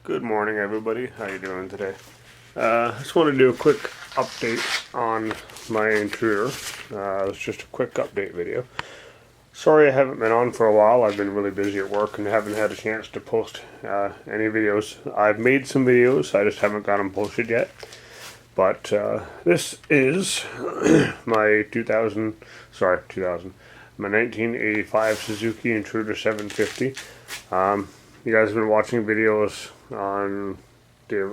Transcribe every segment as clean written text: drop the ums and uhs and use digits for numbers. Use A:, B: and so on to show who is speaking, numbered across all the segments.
A: Good morning, everybody. How you doing today? I just want to do a quick update on my intruder. It's just a quick update video. Sorry I haven't been on for a while. I've been really busy at work and haven't had a chance to post any videos. I've made some videos, I just haven't got them posted yet. But this is my my 1985 Suzuki Intruder 750. You guys have been watching videos on the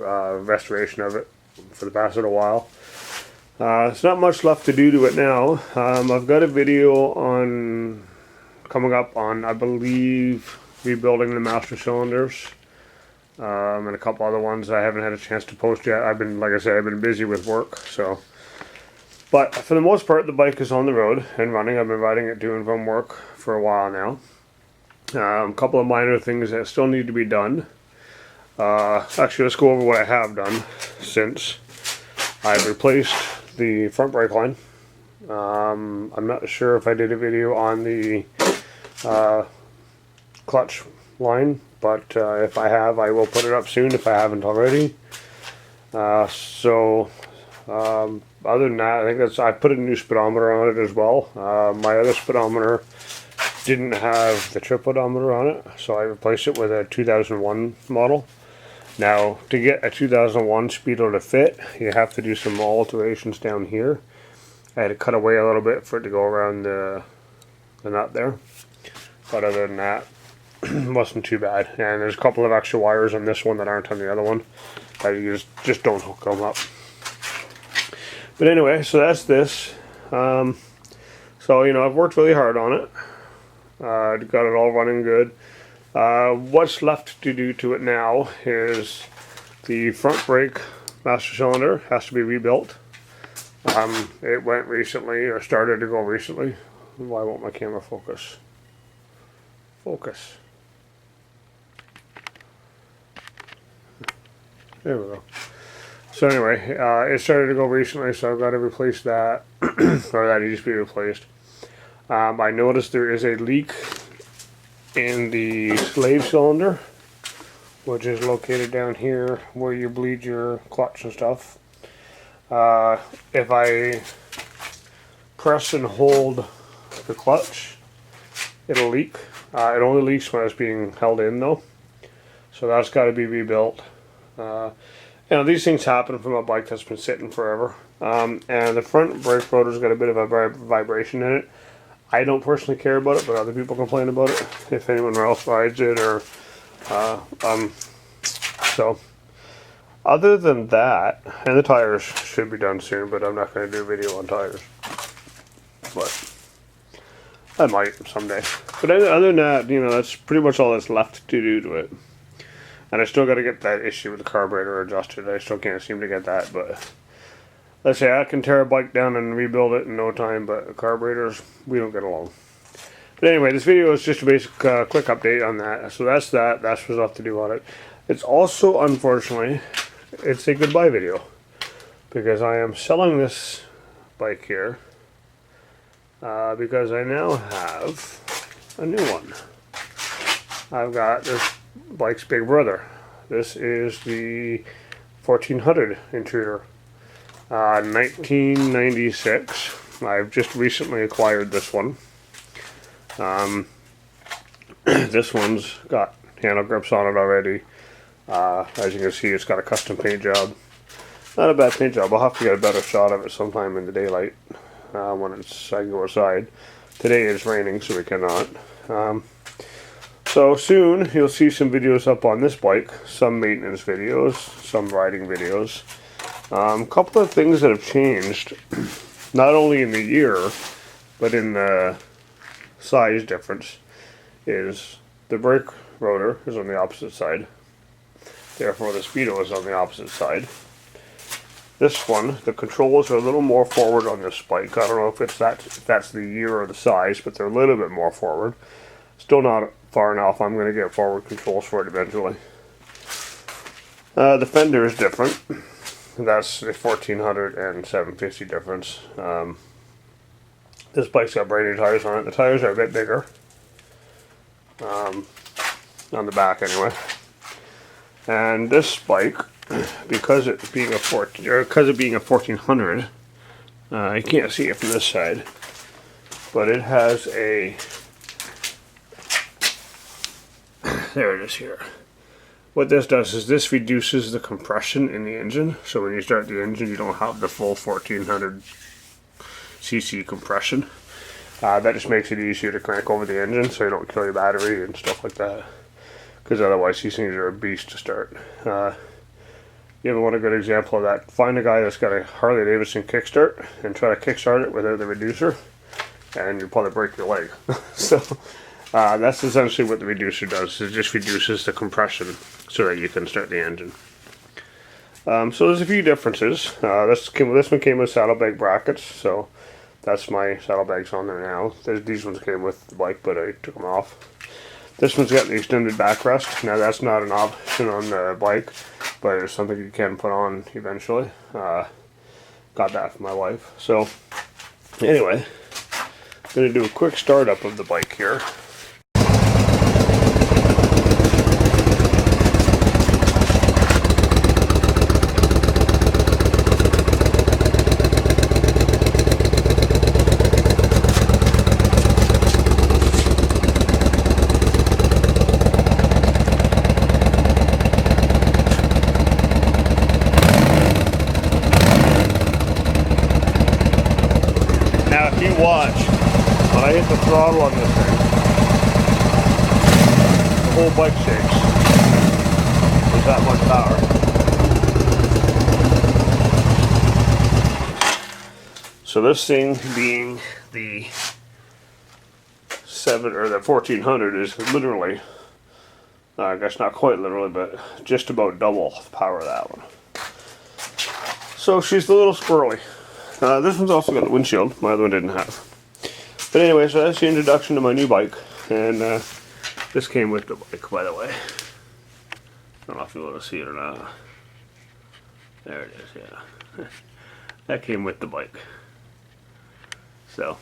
A: restoration of it for the past little while. There's not much left to do to it now. I've got a video coming up on, I believe, rebuilding the master cylinders, and a couple other ones I haven't had a chance to post yet. Like I said, I've been busy with work, so. But for the most part, the bike is on the road and running. I've been riding it doing from work for a while now. A couple of minor things that still need to be done. Actually, let's go over what I have done since I've replaced the front brake line. I'm not sure if I did a video on the clutch line, but if I have, I will put it up soon if I haven't already. Other than that, I think I put a new speedometer on it as well. My other speedometer didn't have the trip odometer on it, so I replaced it with a 2001 model. Now, to get a 2001 speedo to fit, you have to do some alterations down here. I had to cut away a little bit for it to go around the nut there, but other than that, it wasn't too bad. And there's a couple of extra wires on this one that aren't on the other one, that you just don't hook them up. But anyway, so that's this. So, I've worked really hard on it. Got it all running good. What's left to do to it now is the front brake master cylinder has to be rebuilt. It went recently, or started to go recently. Why won't my camera focus? Focus. There we go. So anyway, it started to go recently, so I've got to replace that, or that needs to be replaced. I noticed there is a leak in the slave cylinder, which is located down here where you bleed your clutch and stuff. If I press and hold the clutch, it'll leak. It only leaks when it's being held in though, so that's got to be rebuilt. These things happen from a bike that's been sitting forever. And the front brake rotor's got a bit of a vibration in it. I don't personally care about it, but other people complain about it if anyone else rides it, or so. Other than that, and the tires should be done soon, but I'm not going to do a video on tires. But I might someday. But other than that, that's pretty much all that's left to do to it. And I still got to get that issue with the carburetor adjusted. I still can't seem to get that, but let's say I can tear a bike down and rebuild it in no time, but carburetors, we don't get along. But anyway, this video is just a basic quick update on that. So that's that. That's what's left to do on it. It's also, unfortunately, it's a goodbye video, because I am selling this bike here because I now have a new one. I've got this bike's big brother. This is the 1400 Intruder. 1996. I've just recently acquired this one. This one's got handle grips on it already. As you can see, it's got a custom paint job. Not a bad paint job. I'll have to get a better shot of it sometime in the daylight when I go outside. Today it's raining, so we cannot. So soon you'll see some videos up on this bike. Some maintenance videos, some riding videos. A couple of things that have changed, not only in the year, but in the size difference, is the brake rotor is on the opposite side. Therefore, the speedo is on the opposite side. This one, the controls are a little more forward on this bike. I don't know if that's the year or the size, but they're a little bit more forward. Still not far enough. I'm going to get forward controls for it eventually. The fender is different. That's the 1400 and 750 difference. This bike's got brand new tires on it. The tires are a bit bigger. On the back anyway. And this bike, because it being a 1400, you can't see it from this side, but it has a, there it is here. What this does is this reduces the compression in the engine, so when you start the engine you don't have the full 1400 cc compression. That just makes it easier to crank over the engine so you don't kill your battery and stuff like that, because otherwise these things are a beast to start. You ever want a good example of that? Find a guy that's got a Harley Davidson kickstart and try to kickstart it without the reducer, and you'll probably break your leg. So that's essentially what the reducer does. It just reduces the compression so that you can start the engine. So there's a few differences. This one came with saddlebag brackets, so that's my saddlebags on there now. These ones came with the bike, but I took them off. This one's got the extended backrest. Now that's not an option on the bike, but it's something you can put on eventually. Got that for my wife. So anyway, I'm going to do a quick startup of the bike here. Now if you watch, when I hit the throttle on this thing, the whole bike shakes. There's that much power. So this thing being the 1400 is literally, I guess not quite literally, but just about double the power of that one. So she's a little squirrely. This one's also got a windshield, my other one didn't have. But anyway, so that's the introduction to my new bike, and this came with the bike, by the way. I don't know if you want to see it or not. There it is, yeah. That came with the bike. So,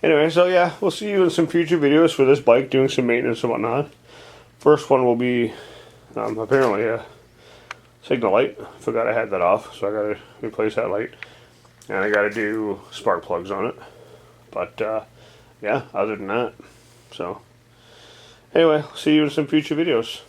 A: anyway, so yeah, we'll see you in some future videos for this bike, doing some maintenance and whatnot. First one will be, apparently a signal light. Forgot I had that off, so I gotta replace that light. And I gotta do spark plugs on it. But yeah, other than that. So anyway, see you in some future videos.